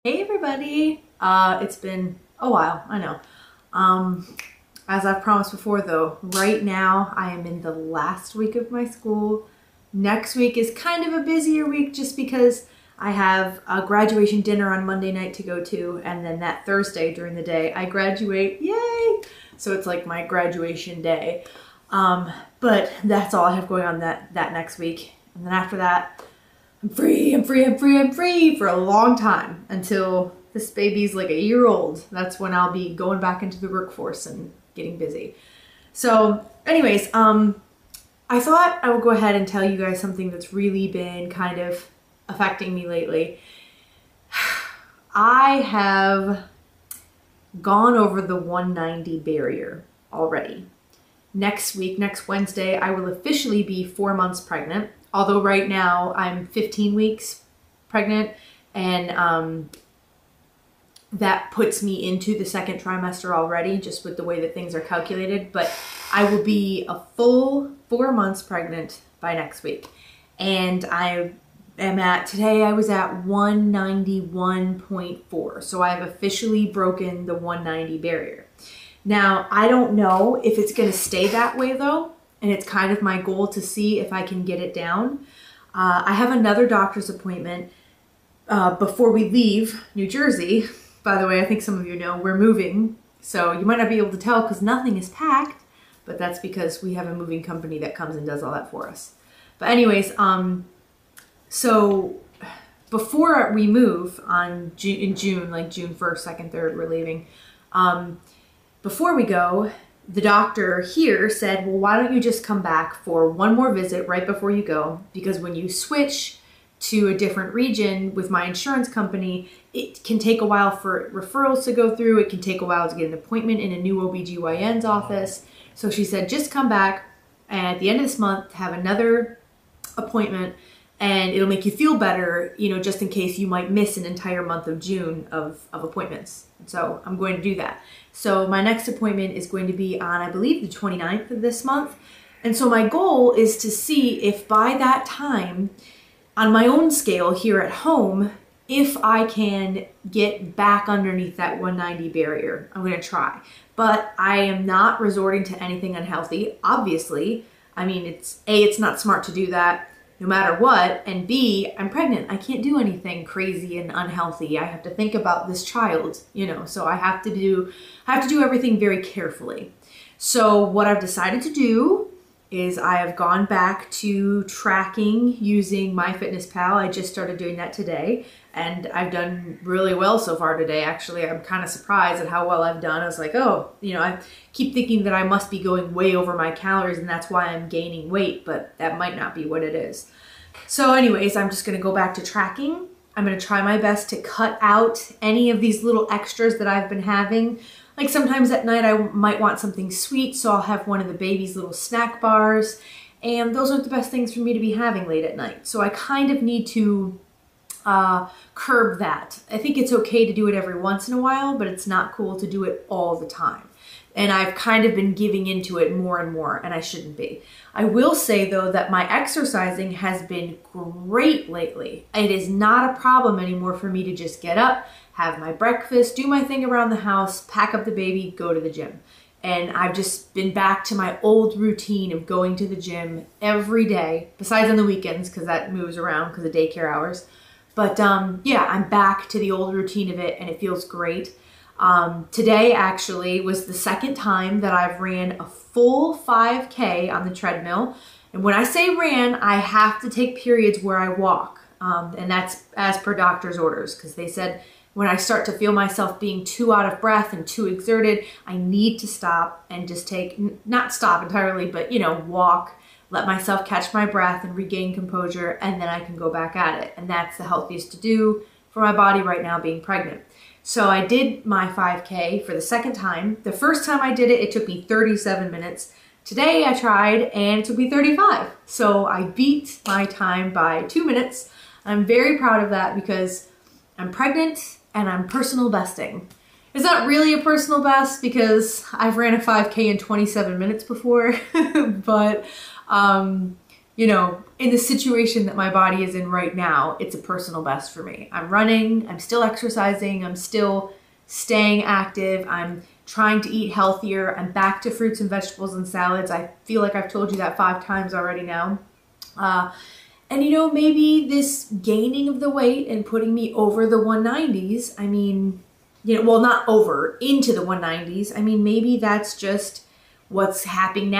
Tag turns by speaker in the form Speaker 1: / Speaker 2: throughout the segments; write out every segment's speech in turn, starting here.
Speaker 1: Hey everybody! It's been a while, I know. As I've promised before though, right now I am in the last week of my school. Next week is kind of a busier week just because I have a graduation dinner on Monday night to go to, and then that Thursday during the day I graduate, yay! So it's like my graduation day. But that's all I have going on that next week. And then after that, I'm free for a long time until this baby's like a year old. That's when I'll be going back into the workforce and getting busy. So anyways, I thought I would go ahead and tell you guys something that's really been kind of affecting me lately. I have gone over the 190 barrier already. Next week, next Wednesday, I will officially be 4 months pregnant. Although right now I'm 15 weeks pregnant, and that puts me into the second trimester already, just with the way that things are calculated. But I will be a full 4 months pregnant by next week. And today I was at 191.4. So I have officially broken the 190 barrier. Now, I don't know if it's going to stay that way though. And it's kind of my goal to see if I can get it down. I have another doctor's appointment before we leave New Jersey. By the way, I think some of you know we're moving, so you might not be able to tell because nothing is packed, but that's because we have a moving company that comes and does all that for us. But anyways, so before we move in June, like June 1st, 2nd, 3rd, we're leaving. Before we go, the doctor here said, well, why don't you just come back for one more visit right before you go? Because when you switch to a different region with my insurance company, it can take a while for referrals to go through. It can take a while to get an appointment in a new OBGYN's office. So she said, just come back at the end of this month, have another appointment, and it'll make you feel better, you know, just in case you might miss an entire month of June of appointments. So I'm going to do that. So my next appointment is going to be on, I believe, the 29th of this month. And so my goal is to see if by that time, on my own scale here at home, if I can get back underneath that 190 barrier. I'm going to try. But I am not resorting to anything unhealthy, obviously. I mean, it's not smart to do that no matter what, and B, I'm pregnant. I can't do anything crazy and unhealthy. I have to think about this child, you know, so I have to do everything very carefully. So what I've decided to do is I have gone back to tracking using MyFitnessPal. I just started doing that today, and I've done really well so far today. Actually, I'm kind of surprised at how well I've done. I was like, oh, you know, I keep thinking that I must be going way over my calories and that's why I'm gaining weight, but that might not be what it is. So anyways, I'm just gonna go back to tracking. I'm gonna try my best to cut out any of these little extras that I've been having. Like sometimes at night I might want something sweet, so I'll have one of the baby's little snack bars, and those aren't the best things for me to be having late at night. So I kind of need to curb that. I think it's okay to do it every once in a while, but it's not cool to do it all the time. And I've kind of been giving into it more and more, and I shouldn't be. I will say though that my exercising has been great lately. It is not a problem anymore for me to just get up, have my breakfast, do my thing around the house, pack up the baby, go to the gym. And I've just been back to my old routine of going to the gym every day, besides on the weekends because that moves around because of daycare hours. But yeah, I'm back to the old routine of it, and it feels great. Today actually was the second time that I've ran a full 5K on the treadmill. And when I say ran, I have to take periods where I walk. And that's as per doctor's orders, because they said when I start to feel myself being too out of breath and too exerted, I need to stop and just not stop entirely, but you know, walk, let myself catch my breath and regain composure, and then I can go back at it. And that's the healthiest to do for my body right now, being pregnant. So I did my 5K for the second time. The first time I did it, it took me 37 minutes. Today I tried and it took me 35. So I beat my time by 2 minutes. I'm very proud of that because I'm pregnant and I'm personal besting. It's not really a personal best because I've ran a 5K in 27 minutes before, but you know, in the situation that my body is in right now, it's a personal best for me. I'm running, I'm still exercising, I'm still staying active, I'm trying to eat healthier, I'm back to fruits and vegetables and salads. I feel like I've told you that 5 times already now. And you know, maybe this gaining of the weight and putting me over the 190s, I mean, you know, well, not over, into the 190s. I mean, maybe that's just what's happening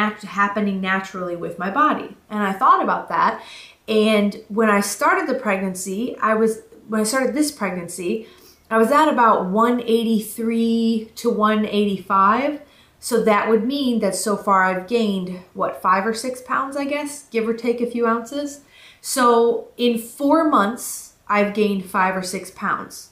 Speaker 1: naturally with my body. And I thought about that. And when I started the pregnancy, when I started this pregnancy, I was at about 183 to 185. So that would mean that so far I've gained, what, 5 or 6 pounds, I guess, give or take a few ounces. So in 4 months, I've gained 5 or 6 pounds.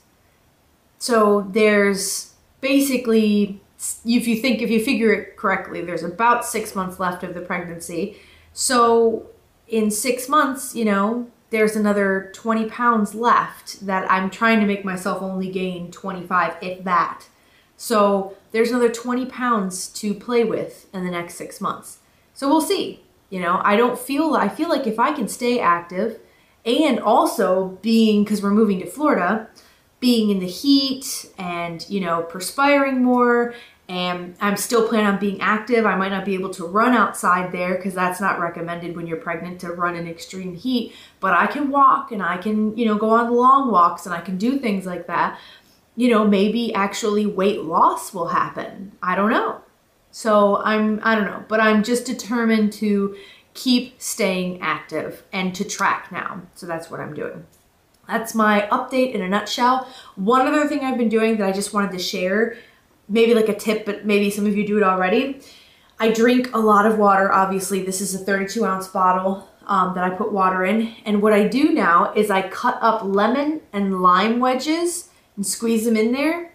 Speaker 1: So there's basically, if you figure it correctly, there's about 6 months left of the pregnancy. So in 6 months, you know, there's another 20 pounds left that I'm trying to make myself only gain 25, if that. So there's another 20 pounds to play with in the next 6 months. So we'll see. You know, I feel like if I can stay active and also being, because we're moving to Florida, being in the heat and, you know, perspiring more, and I'm still planning on being active. I might not be able to run outside there because that's not recommended when you're pregnant to run in extreme heat, but I can walk and I can, you know, go on long walks and I can do things like that. You know, maybe actually weight loss will happen. I don't know. So I don't know, but I'm just determined to keep staying active and to track now. So that's what I'm doing. That's my update in a nutshell. One other thing I've been doing that I just wanted to share, maybe like a tip, but maybe some of you do it already. I drink a lot of water. Obviously, this is a 32-ounce bottle that I put water in. And what I do now is I cut up lemon and lime wedges and squeeze them in there.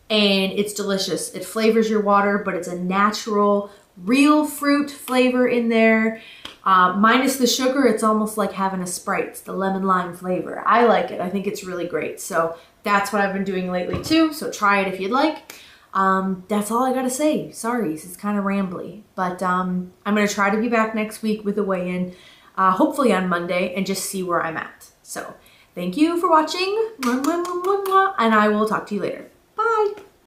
Speaker 1: And it's delicious. It flavors your water, but it's a natural, real fruit flavor in there. Minus the sugar, it's almost like having a Sprite. It's the lemon lime flavor. I like it. I think it's really great. So that's what I've been doing lately too. So try it if you'd like. That's all I gotta say. Sorry, it's kind of rambly. But I'm gonna try to be back next week with a weigh-in, hopefully on Monday, and just see where I'm at. So thank you for watching, and I will talk to you later. Bye.